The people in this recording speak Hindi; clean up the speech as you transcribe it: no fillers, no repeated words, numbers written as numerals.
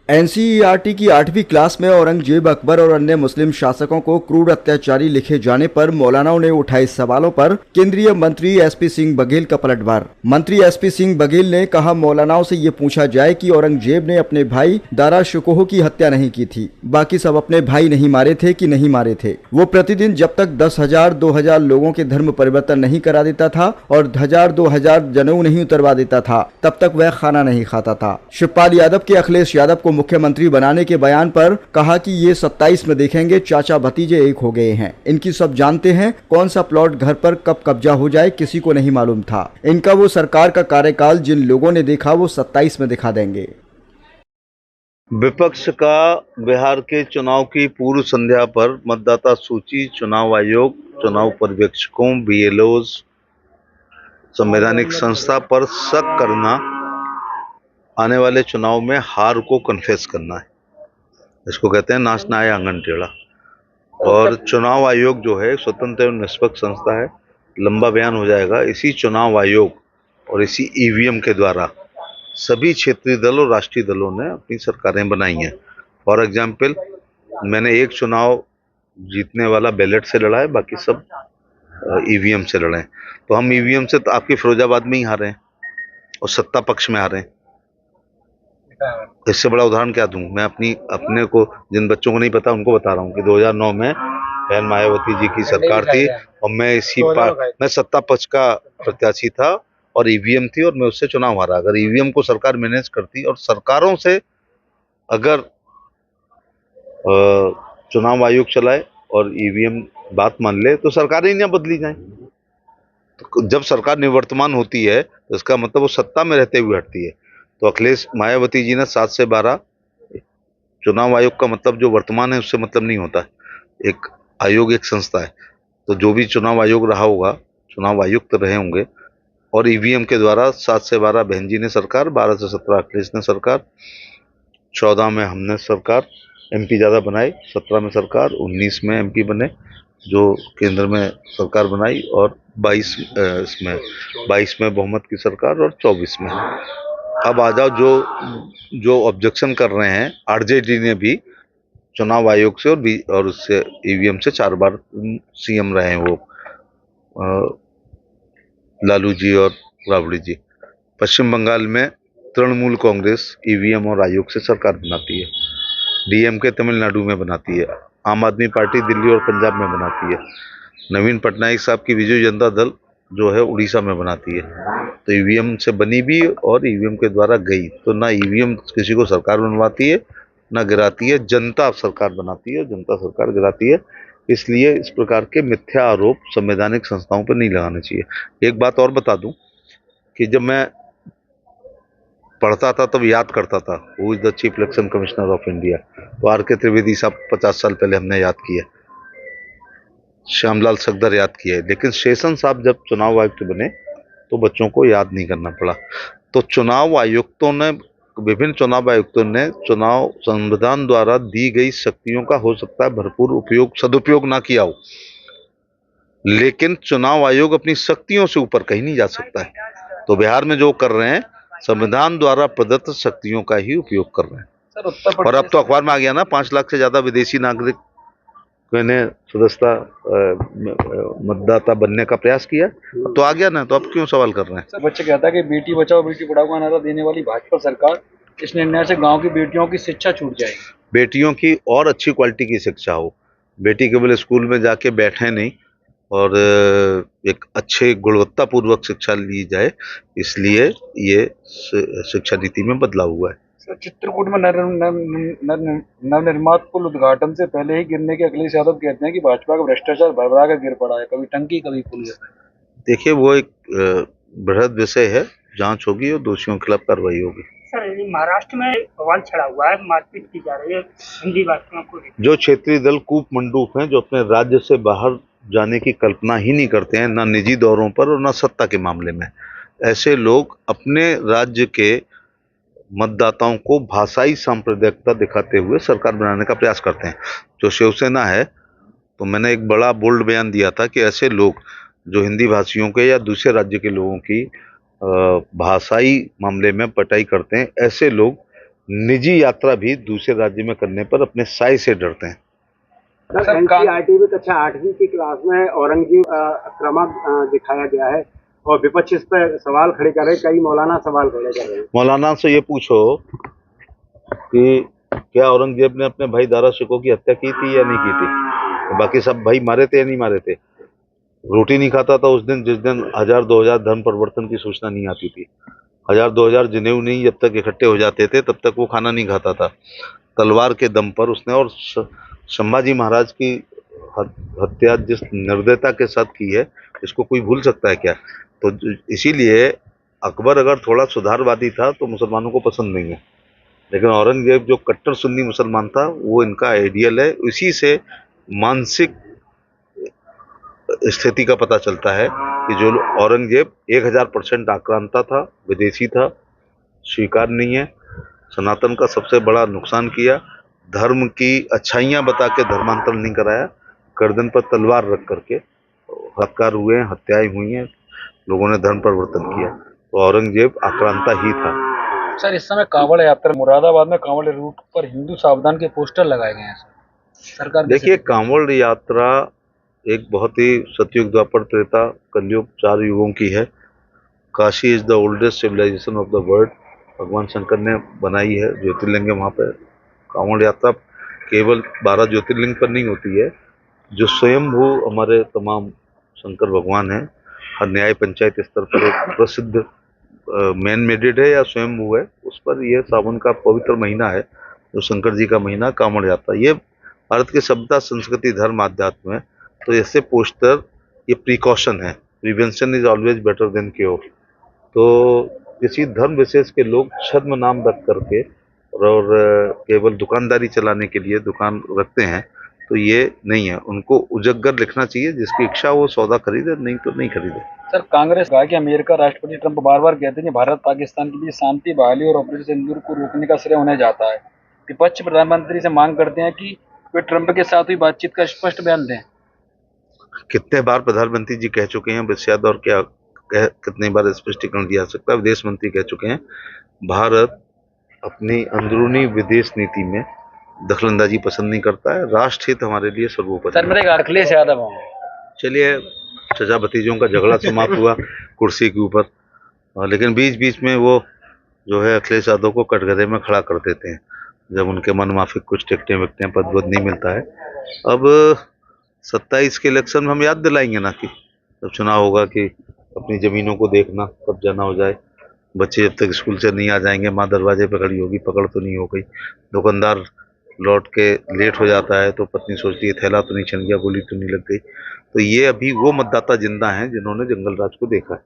एनसीईआरटी की 8वीं क्लास में औरंगजेब, अकबर और अन्य मुस्लिम शासकों को क्रूर अत्याचारी लिखे जाने पर मौलानाओं ने उठाए सवालों पर केंद्रीय मंत्री एसपी सिंह बघेल का पलटवार। मंत्री एसपी सिंह बघेल ने कहा, मौलानाओं से ये पूछा जाए कि औरंगजेब ने अपने भाई दारा शिकोह की हत्या नहीं की थी, बाकी सब अपने भाई नहीं मारे थे कि नहीं मारे थे। वो प्रतिदिन जब तक 10,000 2,000 लोगों के धर्म परिवर्तन नहीं करा देता था और 1,000-2,000 जनेऊ नहीं उतरवा देता था, तब तक वह खाना नहीं खाता था। शिवपाल यादव के अखिलेश यादव को मुख्यमंत्री बनाने के बयान पर कहा कि ये 27 में देखेंगे, चाचा भतीजे एक हो गए हैं। इनकी सब जानते हैं, कौन सा प्लॉट घर पर कब कब्जा हो जाए किसी को नहीं मालूम था। इनका वो सरकार का कार्यकाल जिन लोगों ने देखा वो 27 में दिखा देंगे। विपक्ष का बिहार के चुनाव की पूर्व संध्या पर मतदाता सूची, चुनाव आयोग, चुनाव पर्यवेक्षकों, बीएलओज, संवैधानिक संस्था पर शक करना आने वाले चुनाव में हार को कन्फेस करना है। इसको कहते हैं नाचना आया आंगन टेढ़ा। और चुनाव आयोग जो है स्वतंत्र एवं निष्पक्ष संस्था है। लंबा बयान हो जाएगा। इसी चुनाव आयोग और इसी ईवीएम के द्वारा सभी क्षेत्रीय दल और राष्ट्रीय दलों ने अपनी सरकारें बनाई हैं। फॉर एग्जाम्पल, मैंने एक चुनाव जीतने वाला बैलेट से लड़ा है, बाकी सब ईवीएम से लड़े हैं। तो हम ईवीएम से तो आपकी फिरोजाबाद में ही हारे हैं और सत्ता पक्ष में हारे हैं। इससे बड़ा उदाहरण क्या दूं? मैं अपने को, जिन बच्चों को नहीं पता उनको बता रहा हूं कि 2009 में बहन मायावती जी की सरकार थी और मैं सत्ता पक्ष का प्रत्याशी था और ईवीएम थी और मैं उससे चुनाव हारा। अगर ईवीएम को सरकार मैनेज करती और सरकारों से अगर चुनाव आयोग चलाए और ईवीएम बात मान ले तो सरकारें ही ना बदली जाए। तो जब सरकार निवर्तमान होती है तो इसका मतलब वो सत्ता में रहते हुए हटती है। तो अखिलेश मायावती जी ने 7 से 12, चुनाव आयोग का मतलब जो वर्तमान है उससे मतलब नहीं होता है। एक आयोग एक संस्था है, तो जो भी चुनाव आयोग रहा होगा, चुनाव आयुक्त रहे होंगे। और ईवीएम के द्वारा 7 से 12 बहन जी ने सरकार, 12 से 17 अखिलेश ने सरकार, 14 में हमने सरकार, एमपी ज्यादा बनाए, 17 में सरकार, 19 में एमपी बने जो केंद्र में सरकार बनाई, और 22 में बहुमत की सरकार और 24 में। अब आ जाओ जो ऑब्जेक्शन कर रहे हैं, आरजेडी ने भी चुनाव आयोग से और उससे ईवीएम से 4 बार सीएम रहे हैं वो, लालू जी और राबड़ी जी। पश्चिम बंगाल में तृणमूल कांग्रेस ईवीएम और आयोग से सरकार बनाती है। डीएमके तमिलनाडु में बनाती है। आम आदमी पार्टी दिल्ली और पंजाब में बनाती है। नवीन पटनायक साहब की विजय जनता दल जो है उड़ीसा में बनाती है। तो ईवीएम से बनी भी और ईवीएम के द्वारा गई। तो ना ईवीएम किसी को सरकार बनवाती है ना गिराती है, जनता सरकार बनाती है, जनता सरकार गिराती है। इसलिए इस प्रकार के मिथ्या आरोप संवैधानिक संस्थाओं पर नहीं लगाने चाहिए। एक बात और बता दूं कि जब मैं पढ़ता था तब याद करता था who is the chief election commissioner of India, तो आर.के. त्रिवेदी साहब 50 साल पहले हमने याद किया, श्यामलाल सगदर याद किया है। लेकिन शेषन साहब जब चुनाव आयुक्त बने तो बच्चों को याद नहीं करना पड़ा। तो विभिन्न चुनाव आयुक्तों ने चुनाव संविधान द्वारा दी गई शक्तियों का हो सकता है भरपूर सदुपयोग ना किया हो, लेकिन चुनाव आयोग अपनी शक्तियों से ऊपर कहीं नहीं जा सकता है। तो बिहार में जो कर रहे हैं, संविधान द्वारा प्रदत्त शक्तियों का ही उपयोग कर रहे हैं। और अब तो अखबार में आ गया ना, 5 लाख से ज्यादा विदेशी नागरिक ने सदस्यता मतदाता बनने का प्रयास किया, तो आ गया ना, तो अब क्यों सवाल कर रहे हैं? बच्चे कहता है कि बेटी बचाओ बेटी पढ़ाओ का नारा देने वाली भाजपा सरकार, इस निर्णय से गांव की बेटियों की शिक्षा छूट जाएगी। बेटियों की और अच्छी क्वालिटी की शिक्षा हो, बेटी केवल स्कूल में जाके बैठे नहीं और एक अच्छे गुणवत्तापूर्वक शिक्षा ली जाए, इसलिए ये शिक्षा नीति में बदलाव हुआ है। चित्रकूट में नवनिर्मित पुल उद्घाटन से पहले ही गिरने के अखिलेश यादव कहते हैं कि भाजपा का भ्रष्टाचार भरभरा कर गिर पड़ा है, कभी टंकी कभी पुल। देखिए, वो एक बृहद विषय है, जांच होगी और दोषियों के खिलाफ कार्रवाई होगी। सर, महाराष्ट्र में बवाल छड़ा हुआ है, मारपीट की जा रही है हिंदी भाषियों को। जो क्षेत्रीय दल कूप मंडूक हैं, जो अपने राज्य से बाहर जाने की कल्पना ही नहीं करते हैं, ना निजी दौरों पर और ना सत्ता के मामले में, ऐसे लोग अपने राज्य के मतदाताओं को भाषाई सांप्रदायिकता दिखाते हुए सरकार बनाने का प्रयास करते हैं। जो शिवसेना है, तो मैंने एक बड़ा बोल्ड बयान दिया था कि ऐसे लोग जो हिंदी भाषियों के या दूसरे राज्य के लोगों की भाषाई मामले में पटाई करते हैं, ऐसे लोग निजी यात्रा भी दूसरे राज्य में करने पर अपने साई से डरते हैं। सर एनसीईआरटी में कक्षा 8वीं की क्लास में औरंगजेब क्रमक दिखाया गया है और विपक्ष इस पर सवाल खड़े कर रहे हैं, कई मौलाना सवाल खड़े कर रहे हैं। मौलाना से ये पूछो कि क्या औरंगजेब ने अपने भाई दारा शिकोह की हत्या की थी या नहीं की थी? बाकी सब भाई मारे थे या नहीं मारे थे? रोटी नहीं खाता था उस दिन जिस दिन 1000-2000 धर्म परिवर्तन की सूचना नहीं आती थी। 1000-2000 जनेऊ नहीं जब तक इकट्ठे हो जाते थे तब तक वो खाना नहीं खाता था। तलवार के दम पर उसने, और संभाजी महाराज की हत्या जिस निर्दयता के साथ की है, इसको कोई भूल सकता है क्या? तो इसीलिए अकबर अगर थोड़ा सुधारवादी था तो मुसलमानों को पसंद नहीं है, लेकिन औरंगजेब जो कट्टर सुन्नी मुसलमान था वो इनका आइडियल है। इसी से मानसिक स्थिति का पता चलता है कि जो औरंगजेब 1000% आक्रांता था, विदेशी था, स्वीकार नहीं है, सनातन का सबसे बड़ा नुकसान किया, धर्म की अच्छाइयाँ बता के धर्मांतरण नहीं कराया, गर्दन पर तलवार रख करके हत्यार हुए हैं, हत्याएं हुई हैं, लोगों ने धर्म परिवर्तन किया। तो औरंगजेब आक्रांता ही था। सर इस समय कांवड़ यात्रा मुरादाबाद में कांवड़ रूट पर हिंदू सावधान के पोस्टर लगाए गए हैं सरकार। देखिए, कांवड़ यात्रा एक बहुत ही सतयुग, द्वापर, त्रेता, कलयुग, 4 युगों की है। Kashi is the oldest civilisation of the world. भगवान शंकर ने बनाई है, ज्योतिर्लिंग है वहाँ पे। कांवड़ यात्रा केवल 12 ज्योतिर्लिंग पर नहीं होती है, जो स्वयंभू हमारे तमाम शंकर भगवान हैं। हर न्याय पंचायत स्तर पर एक प्रसिद्ध मैन मेडेड है या स्वयंभू है, उस पर यह सावन का पवित्र महीना है, जो शंकर जी का महीना, कांवड़ यात्रा। ये भारत की सभ्यता, संस्कृति, धर्म, आध्यात्म है। तो ऐसे पोस्टर ये प्रिकॉशन है। Prevention is always better than cure. तो किसी धर्म विशेष के लोग छद्म नाम रख करके और केवल दुकानदारी चलाने के लिए दुकान रखते हैं, तो ये नहीं है। उनको उजग्गर लिखना चाहिए, जिसकी इच्छा वो सौदा खरीदे, नहीं तो नहीं खरीदे। सर कांग्रेस कहा कि अमेरिका राष्ट्रपति ट्रंप बार बार कहते हैं कि भारत पाकिस्तान के बीच शांति बहाली और ऑपरेशन सिंदूर को रोकने का श्रेय उन्हें जाता है। विपक्ष प्रधानमंत्री से मांग करते हैं कि वे ट्रंप के साथ हुई बातचीत का स्पष्ट बयान दें। कितने बार प्रधानमंत्री जी कह चुके हैं, बस याद और क्या कितनी बार स्पष्टीकरण दिया सकता है। विदेश मंत्री कह चुके हैं, भारत अपनी अंदरूनी विदेश नीति में दखलंदाजी पसंद नहीं करता है। राष्ट्र हित हमारे लिए सर्वोपरि। सर मेरे अखिलेश यादव हूँ। चलिए, चचा भतीजों का झगड़ा समाप्त हुआ कुर्सी के ऊपर, लेकिन बीच बीच में वो जो है अखिलेश यादव को कटघरे में खड़ा कर देते हैं जब उनके मन माफिक कुछ टिकटें विकटें, पद वद नहीं मिलता है। अब 27 के इलेक्शन में हम याद दिलाएंगे ना कि जब चुनाव होगा कि अपनी जमीनों को देखना, कब्जा ना हो जाए, बच्चे जब तक स्कूल से नहीं आ जाएंगे, माँ दरवाजे पे खड़ी होगी, पकड़ तो नहीं हो गई, दुकानदार लौट के लेट हो जाता है तो पत्नी सोचती है थैला तो नहीं छिन गया, गोली तो नहीं लग गई। तो ये अभी वो मतदाता जिंदा हैं जिन्होंने जंगल राज को देखा है।